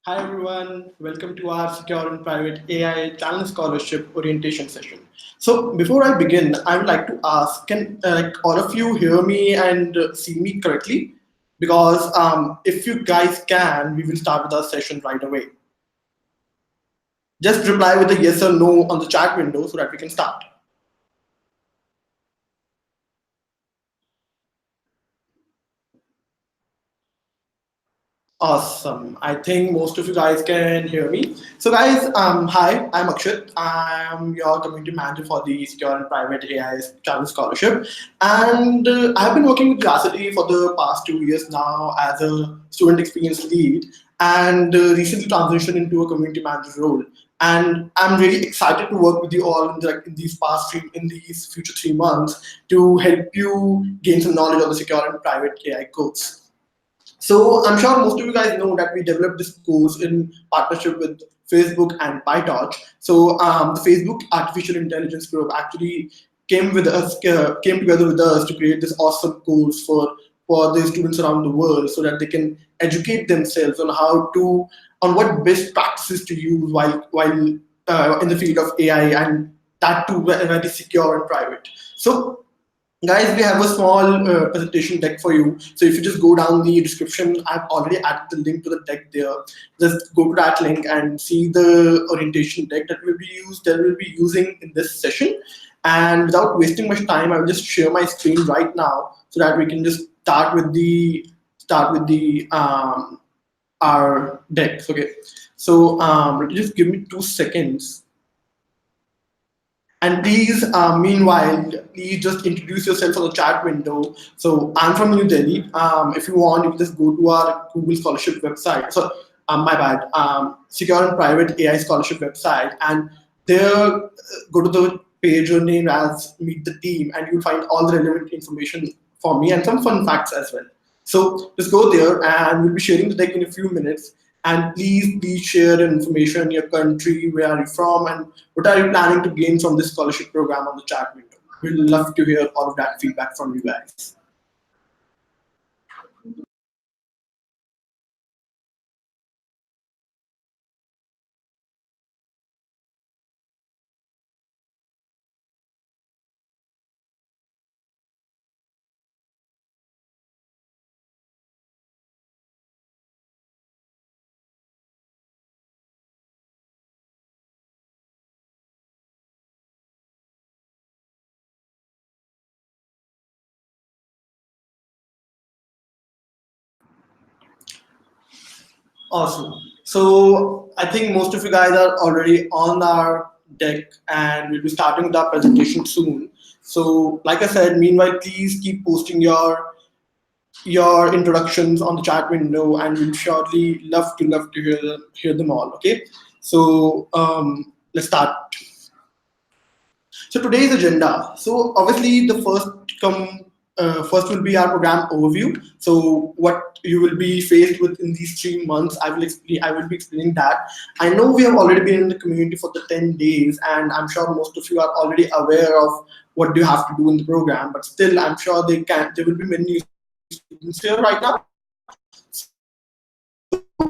Hi everyone, welcome to our Secure and Private AI Talent Scholarship Orientation session. So before I begin, I would like to ask, can all of you hear me and see me correctly? Because if you guys can, we will start with our session right away. Just reply with a yes or no on the chat window so that we can start. Awesome. I think most of you guys can hear me. So, guys, hi, I'm Akshat. I'm your community manager for the Secure and Private AI Challenge Scholarship. And I've been working with Velocity for the past 2 years now as a student experience lead and recently transitioned into a community manager role. And I'm really excited to work with you all in these future 3 months to help you gain some knowledge of the Secure and Private AI course. So I'm sure most of you guys know that we developed this course in partnership with Facebook and PyTorch. So the Facebook Artificial Intelligence Group actually came together with us to create this awesome course for the students around the world, so that they can educate themselves on on what best practices to use while in the field of AI, and that too very secure and private. So guys, we have a small presentation deck for you. So if you just go down the description, I've already added the link to the deck there. Just go to that link and see the orientation deck that we'll be using in this session. And without wasting much time, I will just share my screen right now so that we can just start with the our decks. Okay. So just give me 2 seconds. And please, meanwhile, please just introduce yourself on the chat window. So I'm from New Delhi. If you want, you can just go to our Google Scholarship website. So, my bad, Secure and Private AI Scholarship website, and there, go to the page named as Meet the Team, and you'll find all the relevant information for me and some fun facts as well. So just go there, and we'll be sharing the deck in a few minutes. And please share information, your country, where are you from, and what are you planning to gain from this scholarship program on the chat window. We'd love to hear all of that feedback from you guys. Awesome. So I think most of you guys are already on our deck, and we'll be starting with our presentation soon. So, like I said, meanwhile, please keep posting your introductions on the chat window, and we'll surely love to hear them all. Okay. So let's start. So today's agenda. So obviously the first will be our program overview. So what you will be faced with in these 3 months, I will be explaining that. I know we have already been in the community for the 10 days, and I'm sure most of you are already aware of what do you have to do in the program. But still, I'm sure there will be many new students here right now.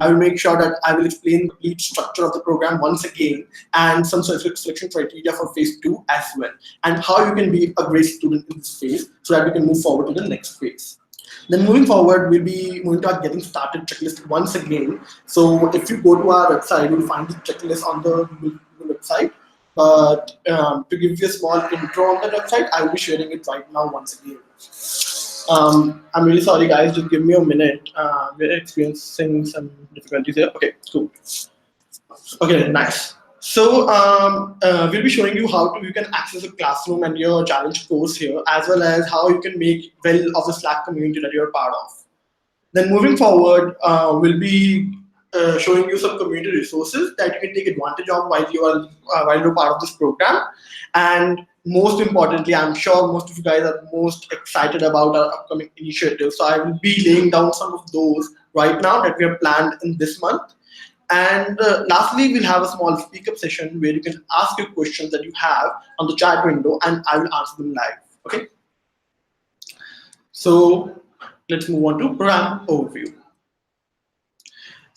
I will make sure that I will explain the complete structure of the program once again, and some selection criteria for phase 2 as well, and how you can be a great student in this phase so that we can move forward to the next phase. Then moving forward, we'll be moving to our getting started checklist once again. So if you go to our website, you'll find the checklist on the Google website. But to give you a small intro on the website, I will be sharing it right now once again. I'm really sorry, guys. Just give me a minute. We're experiencing some difficulties here. Okay, cool. Okay, nice. So we'll be showing you how you can access a classroom and your challenge course here, as well as how you can make well of the Slack community that you're part of. Then moving forward, we'll be showing you some community resources that you can take advantage of while you're part of this program. And most importantly, I'm sure most of you guys are most excited about our upcoming initiative. So I will be laying down some of those right now that we have planned in this month. And lastly, we'll have a small speak up session where you can ask your questions that you have on the chat window, and I will answer them live. Okay. So let's move on to program overview.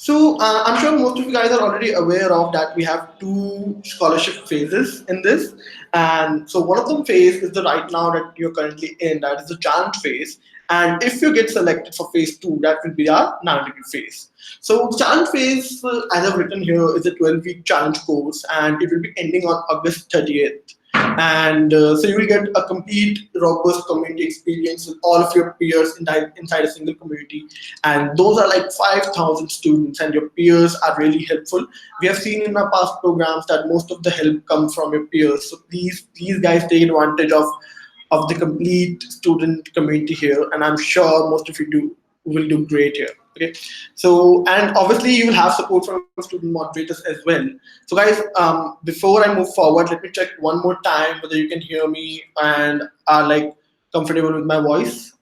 So I'm sure most of you guys are already aware of that we have two scholarship phases in this, and so one of them phase is the right now that you're currently in, that is the challenge phase. And if you get selected for phase two, that will be our narrative phase. So the challenge phase, as I've written here, is a 12-week challenge course, and it will be ending on August 30th. And so you will get a complete robust community experience with all of your peers inside a single community, and those are like 5,000 students, and your peers are really helpful. We have seen in our past programs that most of the help comes from your peers, so these guys take advantage of the complete student community here, and I'm sure most of you do will do great here. Okay, so and obviously you will have support from student moderators as well. So guys, before I move forward, let me check one more time whether you can hear me and are like comfortable with my voice.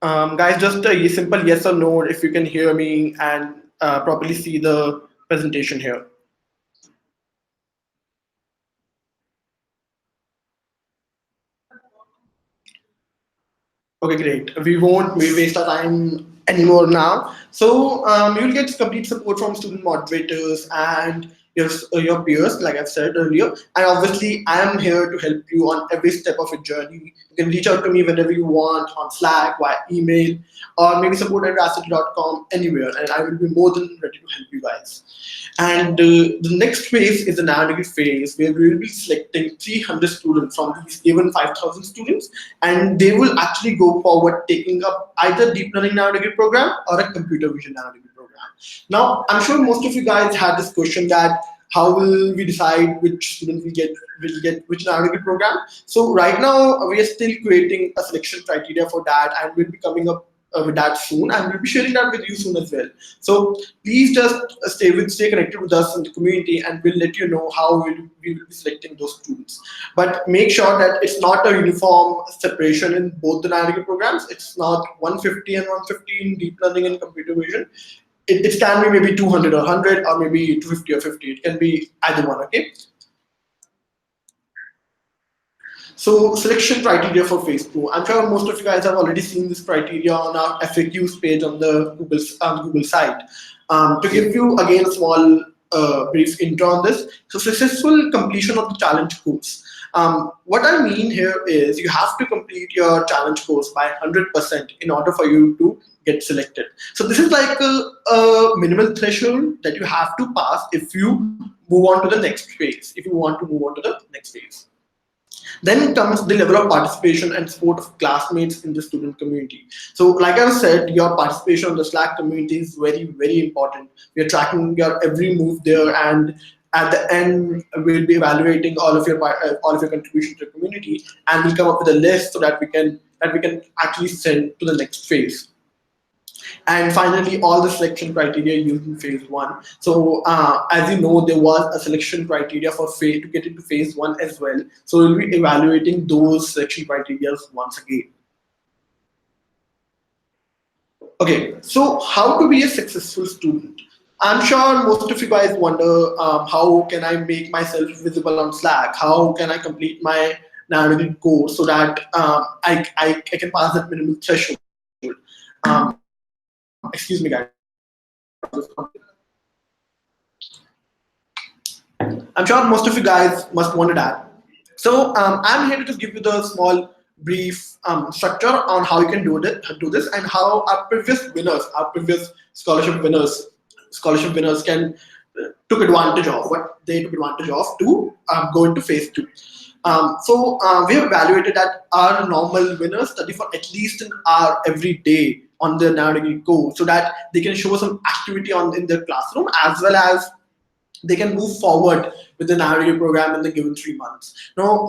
Guys, just a simple yes or no if you can hear me and properly see the presentation here. Okay, great. We waste our time anymore now. So you'll get complete support from student moderators and your peers, like I've said earlier. And obviously, I am here to help you on every step of your journey. You can reach out to me whenever you want on Slack, via email, or maybe support@racity.com, anywhere, and I will be more than ready to help you guys. And the next phase is the navigate phase, where we will be selecting 300 students from these given 5,000 students, and they will actually go forward taking up either deep learning navigate program or a computer vision navigate program. Now, I'm sure most of you guys had this question that how will we decide which student will get which navigate program? So right now we are still creating a selection criteria for that, and we'll be coming up with that soon, and we'll be sharing that with you soon as well. So please just stay connected with us in the community, and we'll let you know how we will be selecting those students. But make sure that it's not a uniform separation in both the navigate programs. It's not 150 and 150 in deep learning and computer vision. It can be maybe 200 or 100, or maybe 250 or 50. It can be either one. Okay. So selection criteria for phase two. I'm sure most of you guys have already seen this criteria on our FAQs page on the Google site. To give you again a small brief intro on this, so successful completion of the challenge course. What I mean here is you have to complete your challenge course by 100% in order for you to get selected. So this is like a minimal threshold that you have to pass if you move on to the next phase. If you want to move on to the next phase. Then comes the level of participation and support of classmates in the student community. So like I said, your participation on the Slack community is very, very important. We are tracking your every move there, and at the end, we'll be evaluating all of your contribution to the community, and we'll come up with a list so that we can actually send to the next phase. And finally, all the selection criteria used in phase one. So as you know, there was a selection criteria for phase to get into phase one as well. So we'll be evaluating those selection criteria once again. Okay, so how to be a successful student? I'm sure most of you guys wonder how can I make myself visible on Slack? How can I complete my narrative course so that I can pass that minimal threshold? Excuse me, guys. I'm sure most of you guys must wonder that. So I'm here to just give you the small brief structure on how you can do this, and how our previous scholarship winners can took advantage of what they took advantage of to go into phase two. So we have evaluated that our normal winners study for at least an hour every day on their narrative goal, so that they can show some activity on in their classroom, as well as they can move forward with the narrative program in the given 3 months. Now,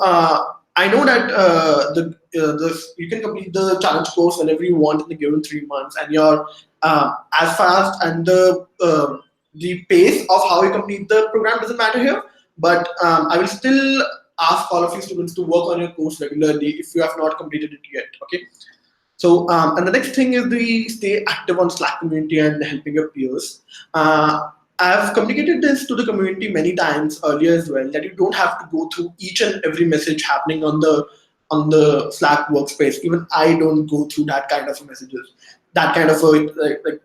I know that you can complete the challenge course whenever you want in the given 3 months, and you're as fast, and the pace of how you complete the program doesn't matter here. But I will still ask all of you students to work on your course regularly if you have not completed it yet. Okay. So, and the next thing is the stay active on Slack community and helping your peers. I've communicated this to the community many times earlier as well, that you don't have to go through each and every message happening on on the Slack workspace. Even I don't go through that kind of messages, that kind of like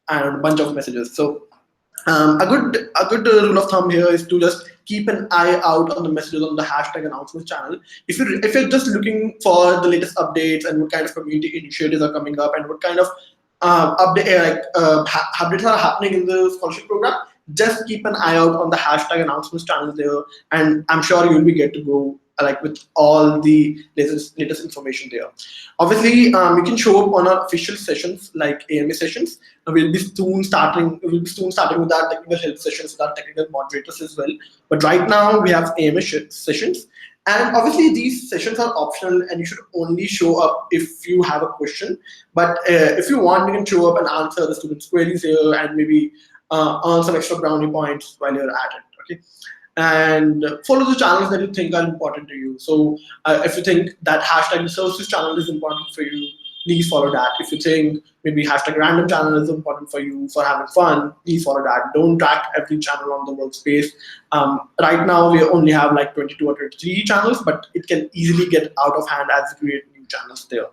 I don't know, bunch of messages. So a good rule of thumb here is to just keep an eye out on the messages on the hashtag announcements channel. If you're just looking for the latest updates and what kind of community initiatives are coming up and what kind of updates are happening in the scholarship program, just keep an eye out on the hashtag announcements channel there, and I'm sure you'll be get to go like with all the latest information there. Obviously, you can show up on our official sessions like AMA sessions. We'll be soon starting with our technical help sessions with our technical moderators as well. But right now we have AMA sessions, and obviously these sessions are optional, and you should only show up if you have a question. But if you want, you can show up and answer the students' queries here, and maybe earn some extra brownie points while you're at it. Okay, and follow the channels that you think are important to you. So if you think that hashtag resources channel is important for you, please follow that. If you think maybe hashtag random channel is important for you for having fun, please follow that. Don't track every channel on the workspace. Right now we only have like 22 or 23 channels, but it can easily get out of hand as we create new channels there.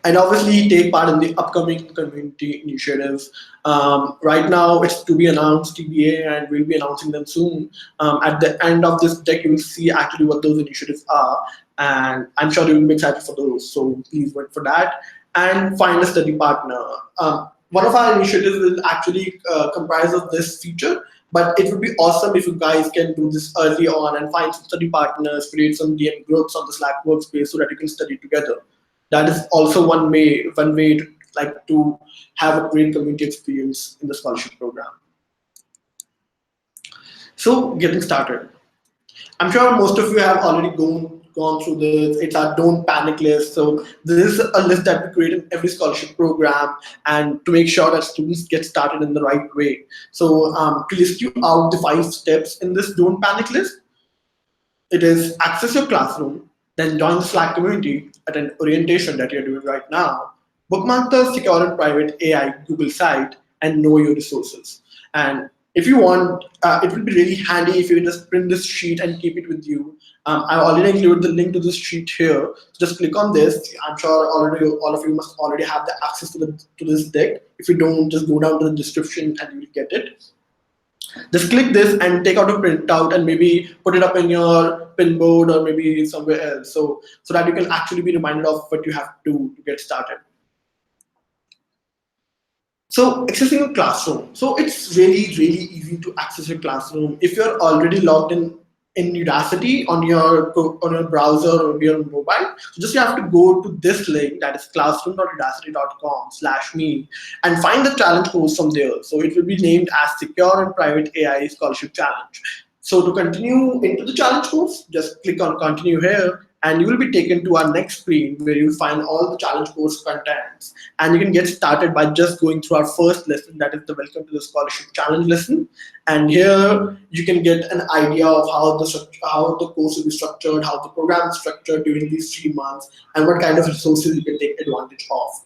And obviously take part in the upcoming community initiatives. Right now it's to be announced TBA, and we'll be announcing them soon. At the end of this deck, you will see actually what those initiatives are, and I'm sure you will be excited for those. So please wait for that. And find a study partner. One of our initiatives will actually comprise of this feature, but it would be awesome if you guys can do this early on and find some study partners, create some DM groups on the Slack workspace so that you can study together. That is also one way to have a great community experience in the scholarship program. So getting started. I'm sure most of you have already gone through this. It's our don't panic list. So this is a list that we create in every scholarship program, and to make sure that students get started in the right way. So to list you out the 5 steps in this don't panic list, it is access your classroom, then join the Slack community at an orientation that you're doing right now, bookmark the secure and private AI Google site, and know your resources. And if you want, it would be really handy if you can just print this sheet and keep it with you. I already included the link to this sheet here. So just click on this. I'm sure all of you must already have the access to this deck. If you don't, just go down to the description and you'll get it. Just click this and take out a printout and maybe put it up in your pin board or maybe somewhere else, so that you can actually be reminded of what you have to do to get started. So accessing your classroom. So it's really easy to access your classroom if you're already logged in Udacity on your browser or your mobile. So just you have to go to this link, that is classroom.udacity.com/me, and find the challenge course from there. So it will be named as Secure and Private AI Scholarship Challenge. So to continue into the challenge course, just click on continue here, and you will be taken to our next screen where you'll find all the challenge course contents. And you can get started by just going through our first lesson, that is the Welcome to the Scholarship Challenge lesson. And here you can get an idea of how the course will be structured, how the program is structured during these 3 months, and what kind of resources you can take advantage of.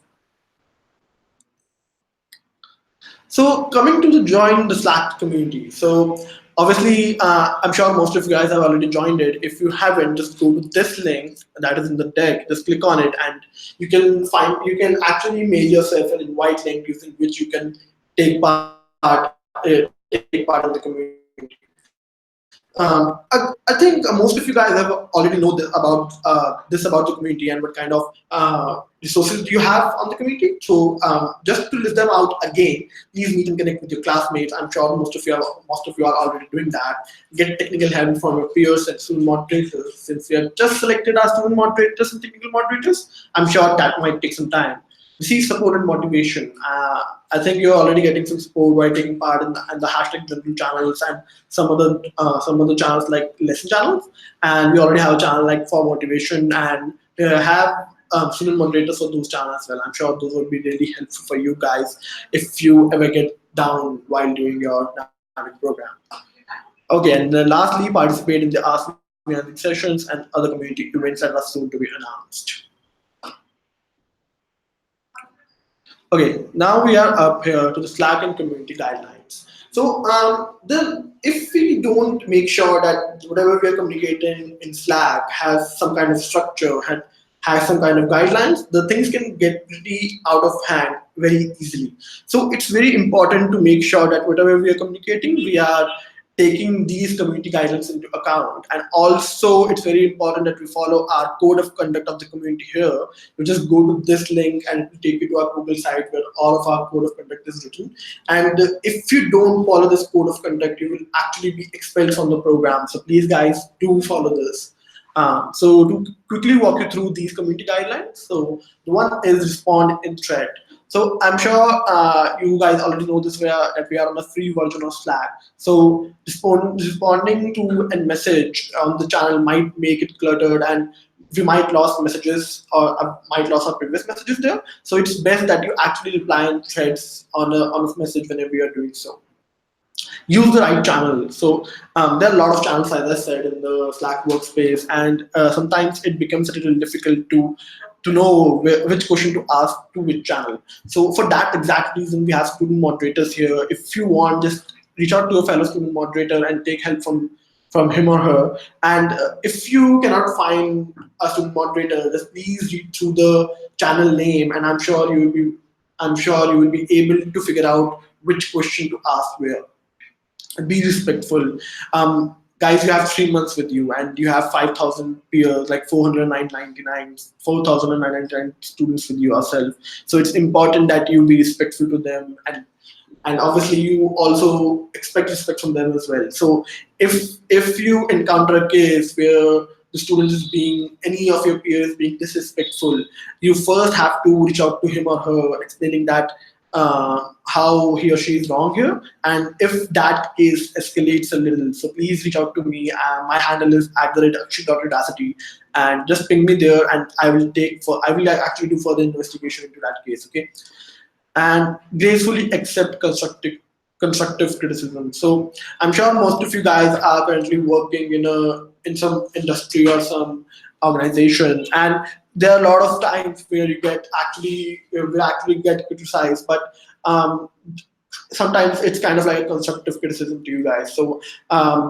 So coming to the join the Slack community. So obviously, I'm sure most of you guys have already joined it. If you haven't, just go to this link that is in the deck. Just click on it, and you can actually mail yourself an invite link using which you can take part in the community. I think most of you guys have already know about the community and what kind of resources you have on the community. So just to list them out again, please meet and connect with your classmates. I'm sure most of you are already doing that. Get technical help from your peers and student moderators. Since we have just selected our student moderators and technical moderators, I'm sure that might take some time. Receive support and motivation. I think you're already getting some support by taking part in the hashtag general channels and some other channels like lesson channels. And we already have a channel like for motivation, and have student moderators for those channels as well. I'm sure those would be really helpful for you guys if you ever get down while doing your dynamic program. Okay, and then lastly, participate in the Ask Me Anything sessions and other community events that are soon to be announced. Okay, now we are up here to the Slack and community guidelines. So then if we don't make sure that whatever we are communicating in Slack has some kind of structure, has some kind of guidelines, the things can get pretty out of hand very easily. So it's very important to make sure that whatever we are communicating, we are taking these community guidelines into account. And also, it's very important that we follow our code of conduct of the community here. You just go to this link and it will take you to our Google site where all of our code of conduct is written. And if you don't follow this code of conduct, you will actually be expelled from the program. So please, guys, do follow this. So to quickly walk you through these community guidelines, so the one is respond in thread. So I'm sure you guys already know this, that we are on a free version of Slack. So responding to a message on the channel might make it cluttered, and we might lose messages or might lose our previous messages there. So it's best that you actually reply in threads on a message whenever you are doing so. Use the right channel. So there are a lot of channels, as I said, in the Slack workspace, and sometimes it becomes a little difficult to know which question to ask to which channel. So for that exact reason, we have student moderators here. If you want, just reach out to a fellow student moderator and take help from him or her. And if you cannot find a student moderator, just please read through the channel name, and I'm sure you will be able to figure out which question to ask where. Be respectful. Guys, you have 3 months with you, and you have 5,000 peers, like 4,999 students with you yourself. So it's important that you be respectful to them, and obviously you also expect respect from them as well. So if you encounter a case where the student is being, any of your peers being disrespectful, you first have to reach out to him or her, explaining that how he or she is wrong here. And if that case escalates a little, so please reach out to me. My handle is @akshit.audacity, and just ping me there, and I will actually do further investigation into that case. Okay. And gracefully accept constructive criticism. So I'm sure most of you guys are currently working in some industry or some organization, and there are a lot of times where you will actually get criticized, but sometimes it's kind of like a constructive criticism to you guys. So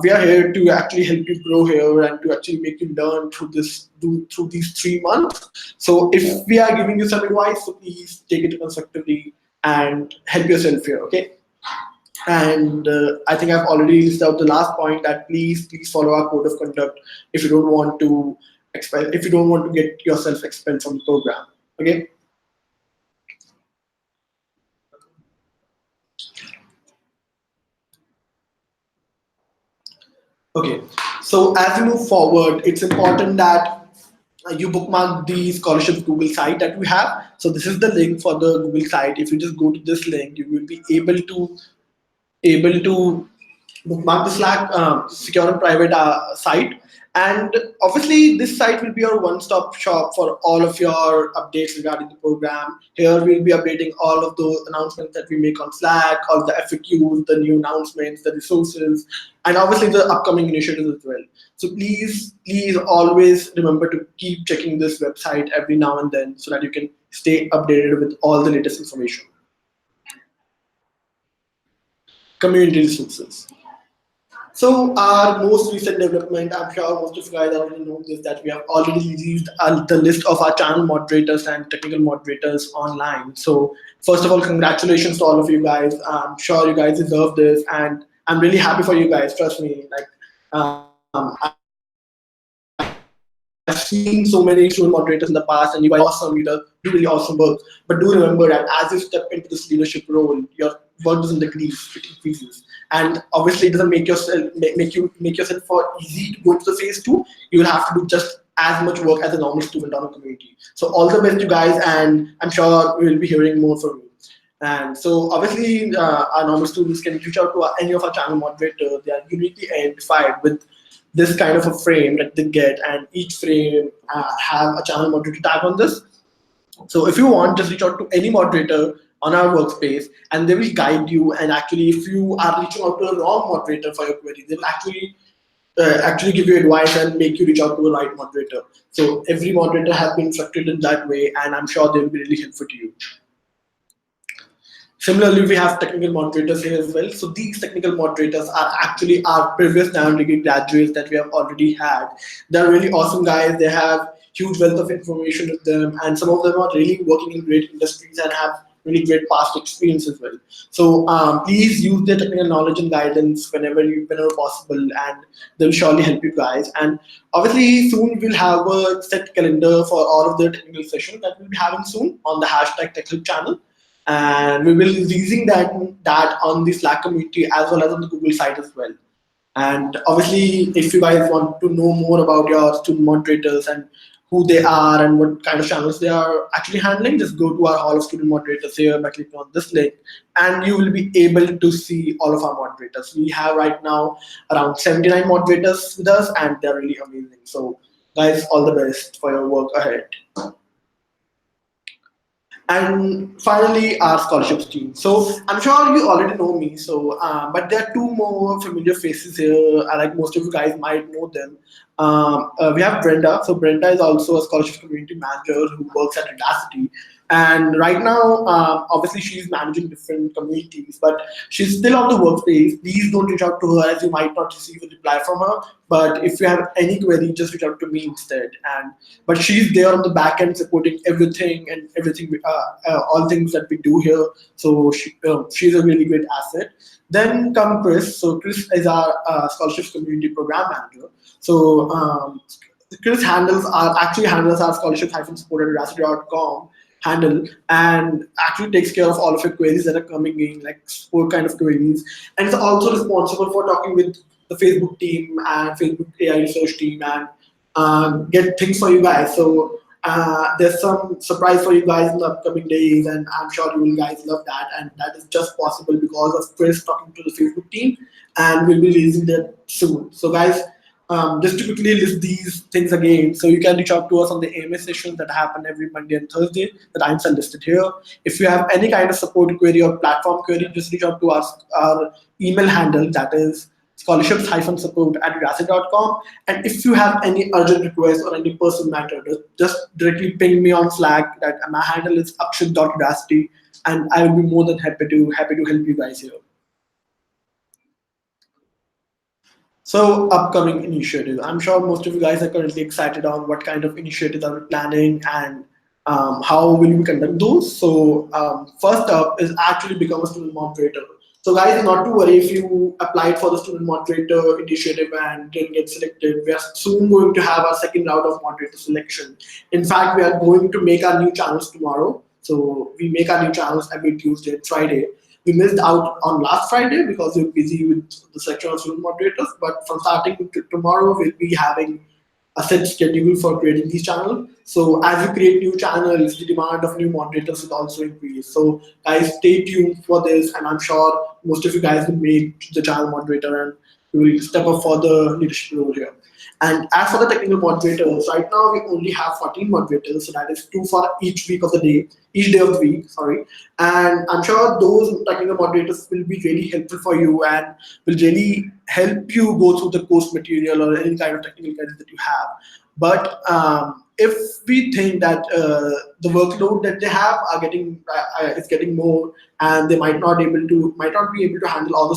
we are here to actually help you grow here and to actually make you learn through these 3 months. So if we are giving you some advice, so please take it constructively and help yourself here. Okay. And I think I've already listed out the last point, that please follow our code of conduct if you don't want to get yourself expelled from the program. Okay. Okay. So as you move forward, it's important that you bookmark the scholarship Google site that we have. So this is the link for the Google site. If you just go to this link, you will be able to bookmark the Slack secure and private site. And obviously, this site will be your one-stop shop for all of your updates regarding the program. Here, we'll be updating all of those announcements that we make on Slack, all the FAQs, the new announcements, the resources, and obviously the upcoming initiatives as well. So please always remember to keep checking this website every now and then so that you can stay updated with all the latest information. Community resources. So our most recent development, I'm sure most of you guys already know this, that we have already released the list of our channel moderators and technical moderators online. So first of all, congratulations to all of you guys. I'm sure you guys deserve this, and I'm really happy for you guys. Trust me. Like I've seen so many student moderators in the past, and you guys are awesome. You do really awesome work. But do remember that as you step into this leadership role, your work doesn't decrease; it increases. And obviously, it doesn't make yourself for easy to go into the phase 2. You will have to do just as much work as a normal student on a community. So all the best, you guys, and I'm sure we will be hearing more from you. And so obviously, our normal students can reach out to any of our channel moderators. They are uniquely identified with this kind of a frame that they get, and each frame have a channel moderator tag on this. So if you want, just reach out to any moderator on our workspace, and they will guide you. And actually, if you are reaching out to a wrong moderator for your query, they will actually give you advice and make you reach out to the right moderator. So every moderator has been structured in that way, and I'm sure they will be really helpful to you. Similarly, we have technical moderators here as well. So these technical moderators are actually our previous Diamond Degree graduates that we have already had. They're really awesome guys. They have huge wealth of information with them, and some of them are really working in great industries and have really great past experience as well. So please use their technical knowledge and guidance whenever possible, and they'll surely help you guys. And obviously, soon we'll have a set calendar for all of the technical sessions that we'll be having soon on the hashtag TechHelp channel, and we will be releasing that on the Slack community as well as on the Google site as well. And obviously, if you guys want to know more about your student moderators and who they are and what kind of channels they are actually handling, just go to our Hall of Student Moderators here by clicking on this link, and you will be able to see all of our moderators. We have right now around 79 moderators with us, and they're really amazing. So, guys, all the best for your work ahead. And finally, our scholarships team. So I'm sure you already know me. So, but there are two more familiar faces here. Like most of you guys might know them. We have Brenda. So Brenda is also a scholarship community manager who works at Udacity. And right now, obviously, she's managing different communities, but she's still on the workspace. Please don't reach out to her, as you might not receive a reply from her. But if you have any query, just reach out to me instead. And but she's there on the back end supporting everything and everything, all things that we do here. So she's a really great asset. Then come Chris. So Chris is our scholarships community program manager. So Chris actually handles our scholarship-support at Udacity.com handle, and actually takes care of all of your queries that are coming in, like sport kind of queries. And it's also responsible for talking with the Facebook team and Facebook AI research team and get things for you guys. So there's some surprise for you guys in the upcoming days, and I'm sure you will guys love that. And that is just possible because of Chris talking to the Facebook team, and we'll be releasing that soon. So guys, just to quickly list these things again, so you can reach out to us on the AMA sessions that happen every Monday and Thursday. The times are listed here. If you have any kind of support query or platform query, just reach out to our email handle, that is scholarships-support@udacity.com. And if you have any urgent request or any personal matter, just directly ping me on Slack. That my handle is akshat.udacity, and I will be more than happy to help you guys here. So upcoming initiatives. I'm sure most of you guys are currently excited on what kind of initiatives are we planning and how will we conduct those. So first up is actually become a student moderator. So guys, not to worry if you applied for the student moderator initiative and didn't get selected. We are soon going to have our second round of moderator selection. In fact, we are going to make our new channels tomorrow. So we make our new channels every Tuesday and Friday. We missed out on last Friday because we were busy with the selection of student moderators. But from starting tomorrow, we'll be having a set schedule for creating these channels. So as we create new channels, the demand of new moderators will also increase. So guys, stay tuned for this, and I'm sure most of you guys will make the channel moderator and we will step up for the leadership role here. And as for the technical moderators, right now we only have 14 moderators, so that is 2 for each day of the week, sorry. And I'm sure those technical moderators will be really helpful for you and will really help you go through the course material or any kind of technical guidance that you have. But if we think that the workload that they have is getting more, and they might not be able to handle all the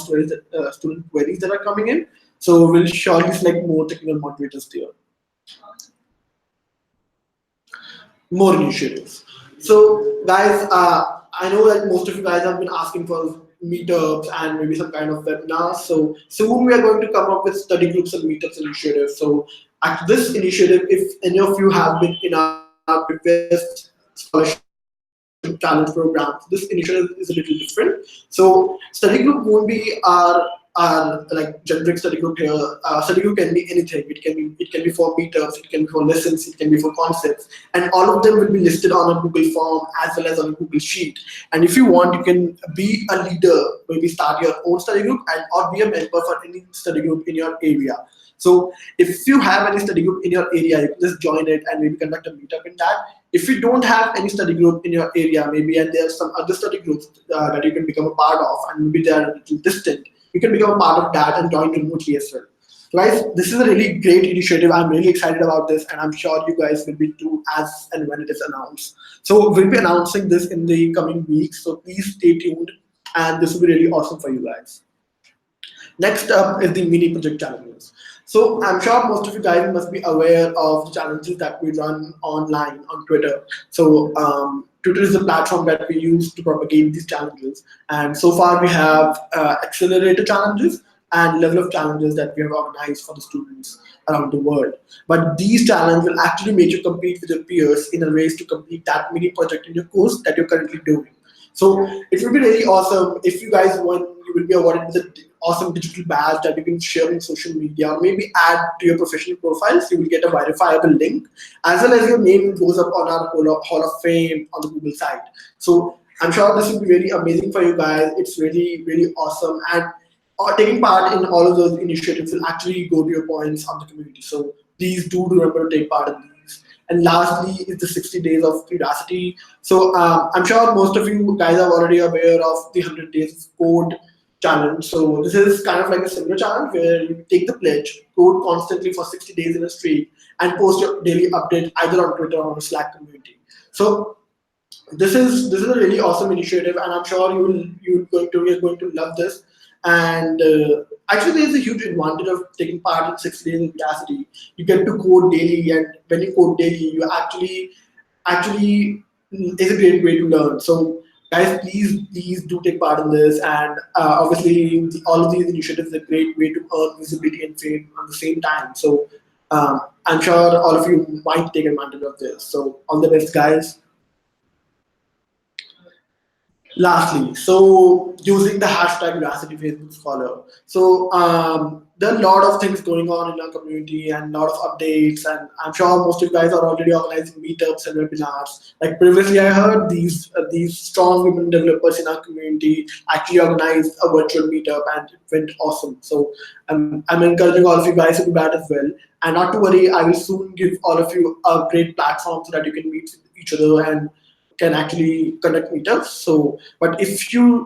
student queries that are coming in, so we'll surely select more technical moderators there. More initiatives. So guys, I know that most of you guys have been asking for meetups and maybe some kind of webinars. So soon we are going to come up with study groups and meetups initiatives. So at this initiative, if any of you have been in our previous scholarship challenge program, this initiative is a little different. So study group won't be our like generic study group here. Study group can be anything. It can be for meetups, it can be for lessons, it can be for concepts, and all of them will be listed on a Google form as well as on a Google sheet. And if you want, you can be a leader, maybe start your own study group and or be a member for any study group in your area. So if you have any study group in your area, you can just join it and maybe conduct a meetup in that. If you don't have any study group in your area, maybe and there's some other study groups that you can become a part of, and maybe they are a little distant, you can become a part of that and join remotely as well. Guys, this is a really great initiative. I'm really excited about this, and I'm sure you guys will be too as and when it is announced. So we'll be announcing this in the coming weeks. So please stay tuned, and this will be really awesome for you guys. Next up is the mini project challenges. So I'm sure most of you guys must be aware of the challenges that we run online on Twitter. So Twitter is the platform that we use to propagate these challenges. And so far we have accelerator challenges and level of challenges that we have organized for the students around the world. But these challenges will actually make you compete with your peers in a race to complete that mini project in your course that you're currently doing. So it will be really awesome if you guys won. You will be awarded with an awesome digital badge that you can share in social media, or maybe add to your professional profiles. You will get a verifiable link, as well as your name goes up on our Hall of Fame on the Google site. So I'm sure this will be really amazing for you guys. It's really awesome, and taking part in all of those initiatives will actually go to your points on the community. So please do remember to take part in these. And lastly is the 60 days of curiosity. So I'm sure most of you guys are already aware of the 100 days code challenge. So this is kind of like a similar challenge where you take the pledge, code constantly for 60 days in a streak, and post your daily update either on Twitter or on Slack community. So this is a really awesome initiative, and I'm sure you're going to love this. And actually, there's a huge advantage of taking part in 6 days in Udacity. You get to code daily, and when you code daily, you actually is a great way to learn. So guys, please do take part in this, and obviously all of these initiatives are a great way to earn visibility and fame at the same time. So I'm sure all of you might take advantage of this. So all the best, guys. Lastly, so using the hashtag Udacity Facebook Scholar. So there are a lot of things going on in our community and a lot of updates, and I'm sure most of you guys are already organizing meetups and webinars. Like previously, I heard these strong women developers in our community actually organized a virtual meetup, and it went awesome. So I'm encouraging all of you guys to do that as well. And not to worry, I will soon give all of you a great platform so that you can meet each other and can actually conduct meetups. So, but if you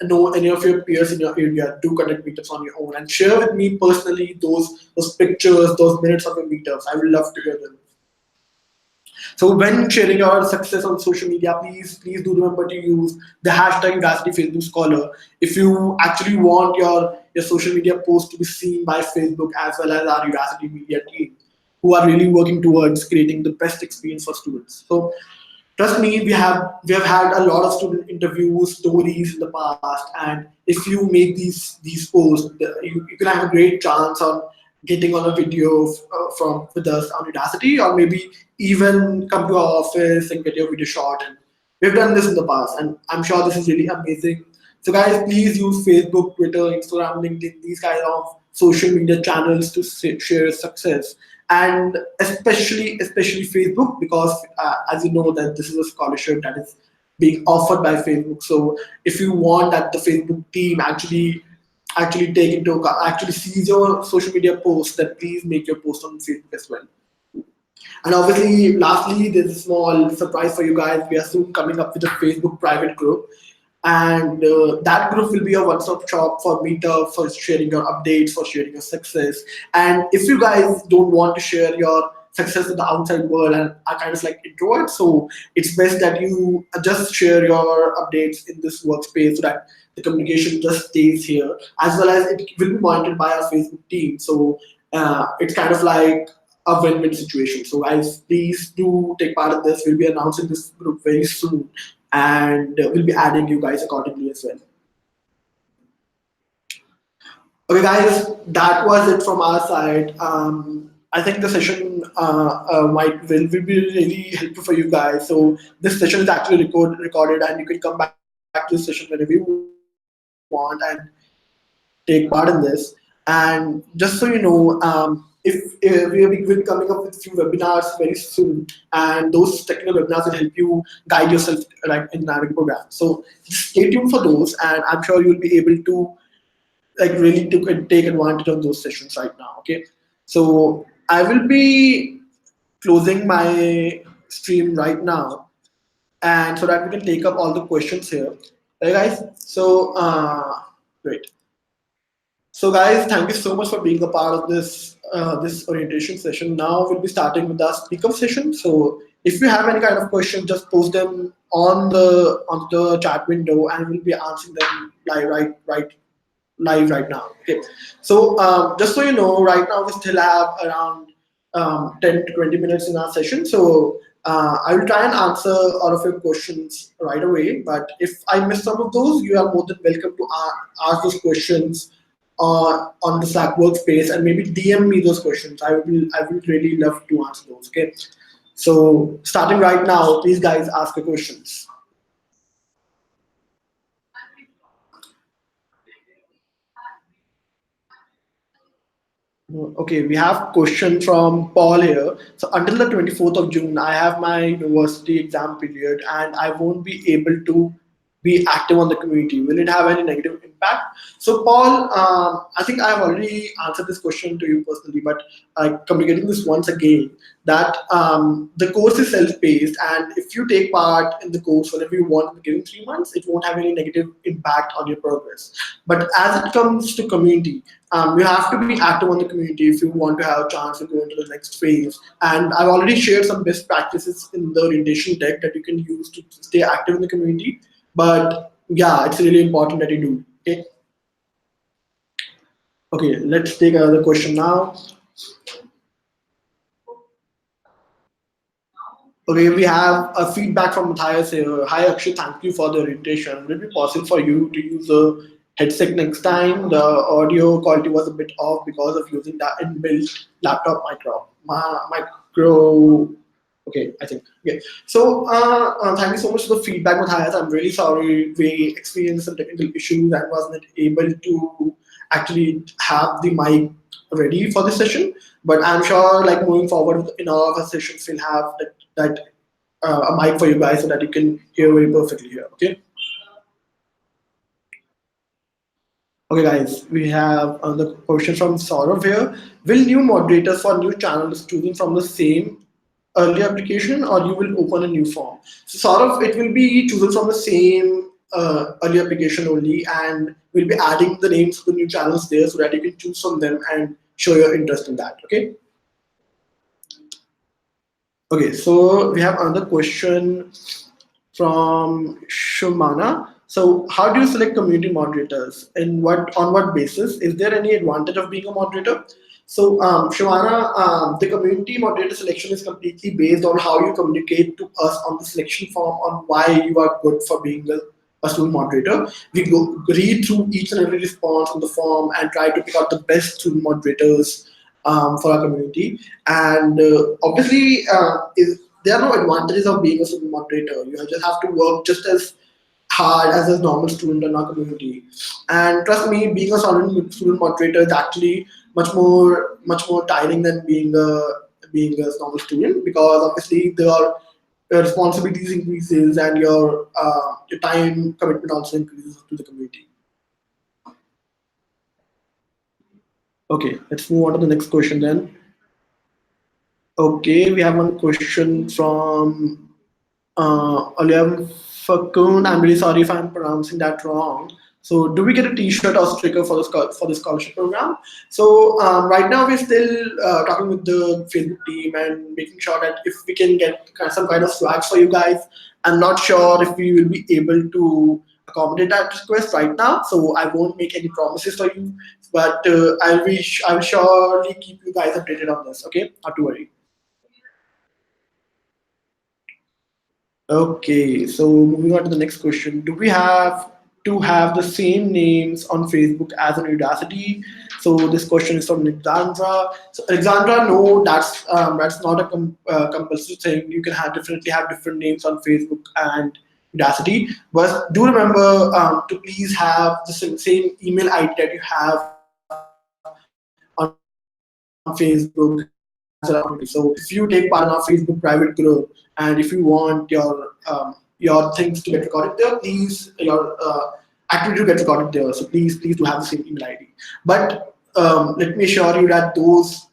know any of your peers in your area, do conduct meetups on your own and share with me personally those pictures, those minutes of your meetups. I would love to hear them. So when sharing your success on social media, please do remember to use the hashtag Udacity Facebook Scholar. If you actually want your social media post to be seen by Facebook as well as our Udacity media team, who are really working towards creating the best experience for students. So trust me, we have had a lot of student interviews, stories in the past, and if you make these posts, you can have a great chance on getting on a video from with us on Udacity, or maybe even come to our office and get your video shot. And we've done this in the past, and I'm sure this is really amazing. So guys, please use Facebook, Twitter, Instagram, LinkedIn, these kind of social media channels to share success, and especially Facebook, because as you know that this is a scholarship that is being offered by Facebook. So if you want that the Facebook team actually take into account, actually sees your social media posts, then please make your post on Facebook as well. And obviously, lastly, there's a small surprise for you guys. We are soon coming up with a Facebook private group, and that group will be a one-stop shop for meetup, for sharing your updates, for sharing your success. And if you guys don't want to share your success with the outside world and are kind of like introverts, so it's best that you just share your updates in this workspace so that the communication just stays here, as well as it will be monitored by our Facebook team. So it's kind of like a win-win situation. So guys, please do take part in this. We'll be announcing this group very soon, and we'll be adding you guys accordingly as well. Okay, guys, that was it from our side. I think the session will be really helpful for you guys. So this session is actually recorded, and you can come back to this session whenever you want and take part in this. And just so you know, if we'll be coming up with a few webinars very soon, and those technical webinars will help you guide yourself like in Navigator program. So just stay tuned for those, and I'm sure you'll be able to like really take advantage of those sessions right now. Okay, so I will be closing my stream right now, and so that we can take up all the questions here. Right, guys? So great. So, guys, thank you so much for being a part of this orientation session. Now we'll be starting with our speaker session. So, if you have any kind of questions, just post them on the chat window, and we'll be answering them live right now. Okay. So, just so you know, right now we still have around 10 to 20 minutes in our session. So, I will try and answer all of your questions right away. But if I miss some of those, you are more than welcome to ask those questions on the Slack workspace, and maybe DM me those questions. I would really love to answer those. Okay. So, starting right now, please guys ask your questions. Okay, we have question from Paul here. So until the 24th of June, I have my university exam period and I won't be able to be active on the community. Will it have any negative impact? So Paul, I think I have already answered this question to you personally, but communicating this once again, that the course is self-paced, and if you take part in the course whenever you want in the given 3 months, it won't have any negative impact on your progress. But as it comes to community, you have to be active on the community if you want to have a chance to go into the next phase. And I've already shared some best practices in the orientation deck that you can use to stay active in the community. But yeah, it's really important that you do. Okay. Okay, let's take another question now. Okay, we have a feedback from Matthias here. Hi Akshay, thank you for the orientation. Will it be possible for you to use a headset next time? The audio quality was a bit off because of using that inbuilt laptop micro. Okay, I think. Okay. So thank you so much for the feedback, Matthias. I'm really sorry we experienced some technical issues and wasn't able to actually have the mic ready for this session. But I'm sure, like moving forward in all of our sessions, we'll have that a mic for you guys so that you can hear very perfectly here. Okay. Okay, guys, we have another question from Saurav here. Will new moderators for new channels chosen from the same early application, or you will open a new form? So, Saurav, it will be chosen from the same early application only, and we'll be adding the names of the new channels there so that you can choose from them and show your interest in that. Okay. Okay, so we have another question from Shumana. So, how do you select community moderators, and what basis? Is there any advantage of being a moderator? So, Shumana, the community moderator selection is completely based on how you communicate to us on the selection form on why you are good for being a student moderator. We go read through each and every response on the form and try to pick out the best student moderators for our community. And obviously, there are no advantages of being a student moderator. You just have to work just as hard as a normal student in our community. And trust me, being a student moderator is actually much more tiring than being a normal student, because obviously your responsibilities increases and your time commitment also increases to the community. Okay, let's move on to the next question then. Okay, we have one question from Oliver Fakun. I'm really sorry if I'm pronouncing that wrong. So, do we get a T-shirt or sticker for the scholarship program? So, right now we're still talking with the Facebook team and making sure that if we can get some kind of swag for you guys. I'm not sure if we will be able to accommodate that request right now, so I won't make any promises for you. But I'll surely keep you guys updated on this. Okay, not to worry. Okay, so moving on to the next question. Do we have to have the same names on Facebook as an Udacity? So this question is from Alexandra. So Alexandra, no, that's not a compulsory thing. You can definitely have different names on Facebook and Udacity. But do remember to please have the same email ID that you have on Facebook. So if you take part in our Facebook private group, and if you want your things to get recorded there, please your activity to get recorded there. So please do have the same email ID. But let me assure you that those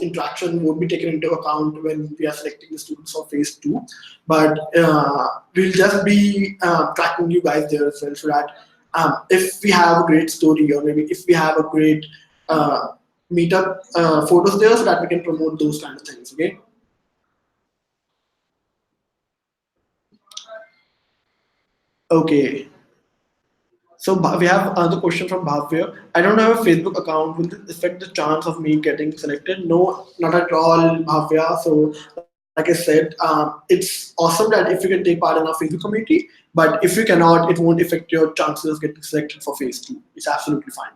interactions won't be taken into account when we are selecting the students for phase two. But we'll just be tracking you guys there as well, so that if we have a great story, or maybe if we have a great uh, meetup photos there, so that we can promote those kind of things. Okay. Okay. So we have another question from Bhavya. I don't have a Facebook account. Will this affect the chance of me getting selected? No, not at all, Bhavya. So, like I said, it's awesome that if you can take part in our Facebook community, but if you cannot, it won't affect your chances of getting selected for phase two. It's absolutely fine.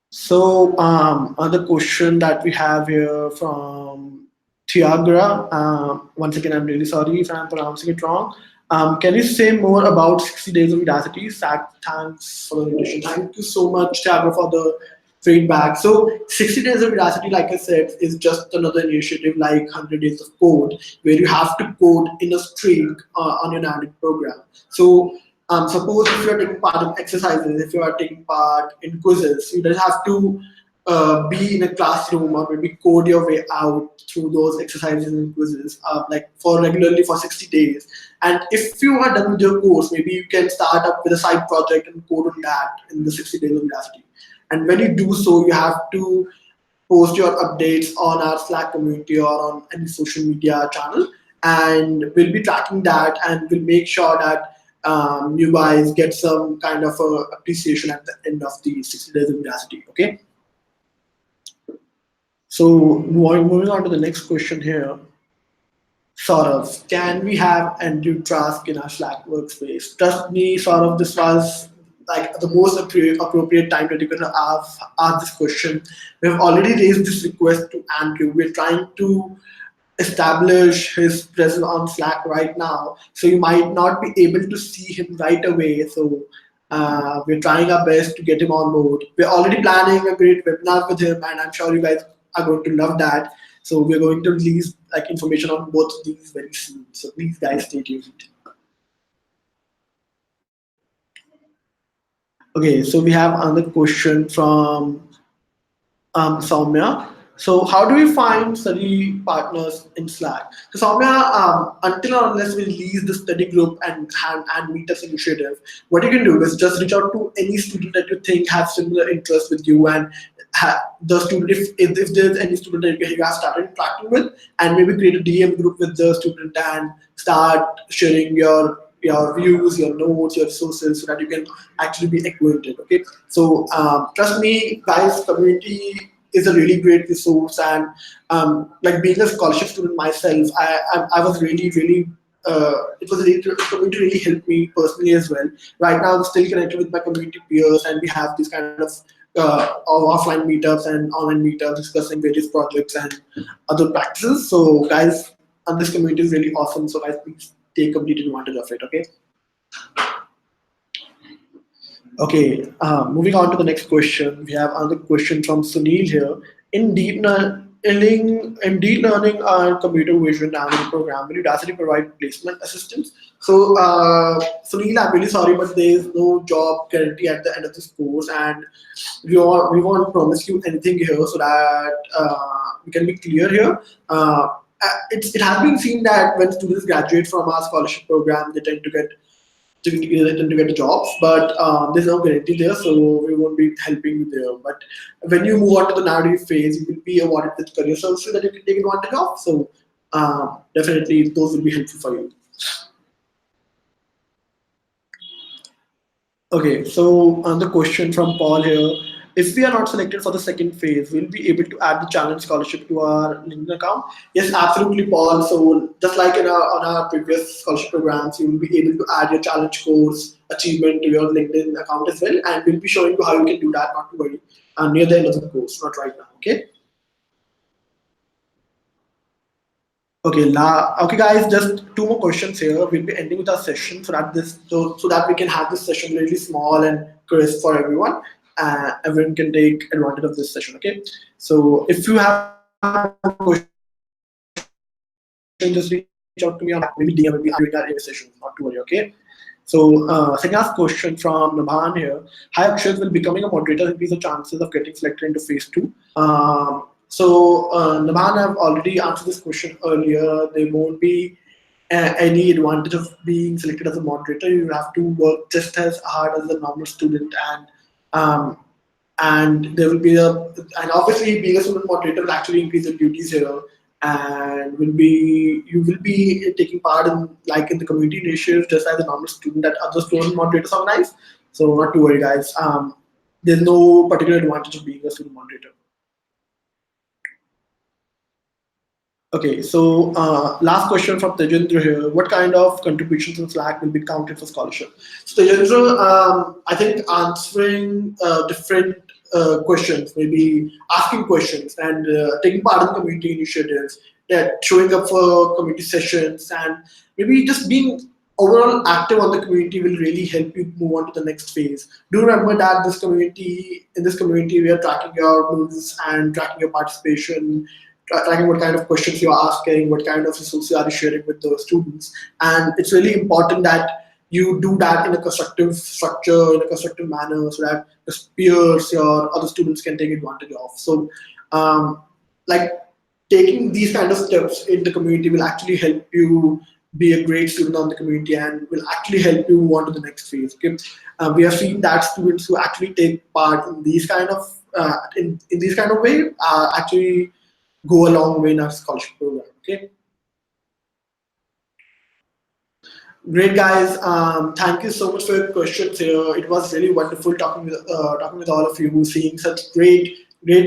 So, another question that we have here from Tiagra. Once again, I'm really sorry if I'm pronouncing it wrong. Can you say more about 60 Days of Udacity? Thanks for the invitation. Thank you so much, Tiagra, for the feedback. So, 60 Days of Udacity, like I said, is just another initiative like 100 Days of Code, where you have to code in a streak on your Nadic program. So, suppose if you are taking part in exercises, if you are taking part in quizzes, you don't have to be in a classroom or maybe code your way out through those exercises and quizzes, like for regularly for 60 days. And if you are done with your course, maybe you can start up with a side project and code on that in the 60 days of Udacity. And when you do so, you have to post your updates on our Slack community or on any social media channel, and we'll be tracking that, and we'll make sure that you guys get some kind of appreciation at the end of the 60 days of Udacity. Okay. So moving on to the next question here. Sort of, can we have Andrew Trask in our Slack workspace? Trust me, sort of, this was like the most appropriate time that you can ask this question. We have already raised this request to Andrew. We're trying to establish his presence on Slack right now, so you might not be able to see him right away. So we're trying our best to get him on board. We're already planning a great webinar with him, and I'm sure you guys are going to love that. So we're going to release like information on both of these very soon. So please, guys, stay tuned. Okay, so we have another question from Soumya. So how do we find study partners in Slack? So Soumya, until or unless we release the study group and meet us initiative, what you can do is just reach out to any student that you think has similar interests with you, and the student, if there's any student that you have started interacting with, and maybe create a DM group with the student and start sharing your views, your notes, your resources, so that you can actually be acquainted. Okay, so trust me, guys, community is a really great resource, and like being a scholarship student myself, I was really it was really community really helped me personally as well. Right now, I'm still connected with my community peers, and we have this kind of offline meetups and online meetups discussing various projects and other practices. So, guys, and this community is really awesome. So, guys, please take complete advantage of it. Okay. Okay, moving on to the next question. We have another question from Sunil here. In deep learning and computer vision analysis program, will Udacity provide placement assistance? So, Sunil, I'm really sorry, but there is no job guarantee at the end of this course, and we won't promise you anything here, so that we can be clear here. It has been seen that when students graduate from our scholarship program, they tend to get jobs, but there's no guarantee there, so we won't be helping you there. But when you move on to the narrative phase, you will be awarded with career services that you can take advantage of. So definitely, those will be helpful for you. Okay, so another question from Paul here. If we are not selected for the second phase, we'll be able to add the challenge scholarship to our LinkedIn account. Yes, absolutely, Paul. So just like on our previous scholarship programs, you will be able to add your challenge course achievement to your LinkedIn account as well, and we'll be showing you how you can do that. Not to worry, near the end of the course, not right now. Okay. Okay, okay, guys. Just two more questions here. We'll be ending with our session so that we can have this session really small and crisp for everyone. Everyone can take advantage of this session. Okay. So if you have a question, just reach out to me on maybe DM, maybe during our AI session. Not to worry. Okay. So second last question from Nabhan here. Hi Akshat, will becoming a moderator increase the chances of getting selected into phase two? So Naman, I've already answered this question earlier. There won't be any advantage of being selected as a moderator. You have to work just as hard as a normal student, um, and there will be a and obviously being a student moderator will actually increase your duties here, and will be you will be taking part in like in the community initiatives just as a normal student that other student moderators organize. So not to worry, guys. There's no particular advantage of being a student moderator. Okay, so last question from Tejendra here. What kind of contributions in Slack will be counted for scholarship? So Tejendra, I think answering different questions, maybe asking questions and taking part in community initiatives, that showing up for community sessions, and maybe just being overall active on the community will really help you move on to the next phase. Do remember that in this community, we are tracking your moves and tracking your participation, tracking what kind of questions you're asking, what kind of resources are you sharing with the students. And it's really important that you do that in a constructive structure, in a constructive manner, so that your peers, your other students can take advantage of. So, like taking these kind of steps in the community will actually help you be a great student on the community and will actually help you move on to the next phase. Okay, we have seen that students who actually take part in these kind of in these kind of way actually go a long way in our scholarship program. Okay, great guys. Thank you so much for your questions here. It was really wonderful talking with all of you, seeing such great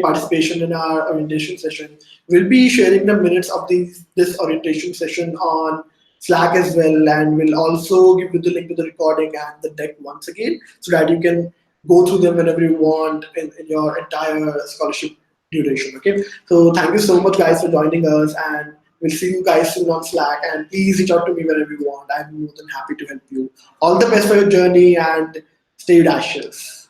participation in our orientation session. We'll be sharing the minutes of this orientation session on Slack as well, and we'll also give you the link to the recording and the deck once again, so that you can go through them whenever you want in your entire scholarship duration. Okay, so thank you so much, guys, for joining us, and we'll see you guys soon on Slack. And please reach out to me whenever you want. I'm more than happy to help you. All the best for your journey, and stay audacious.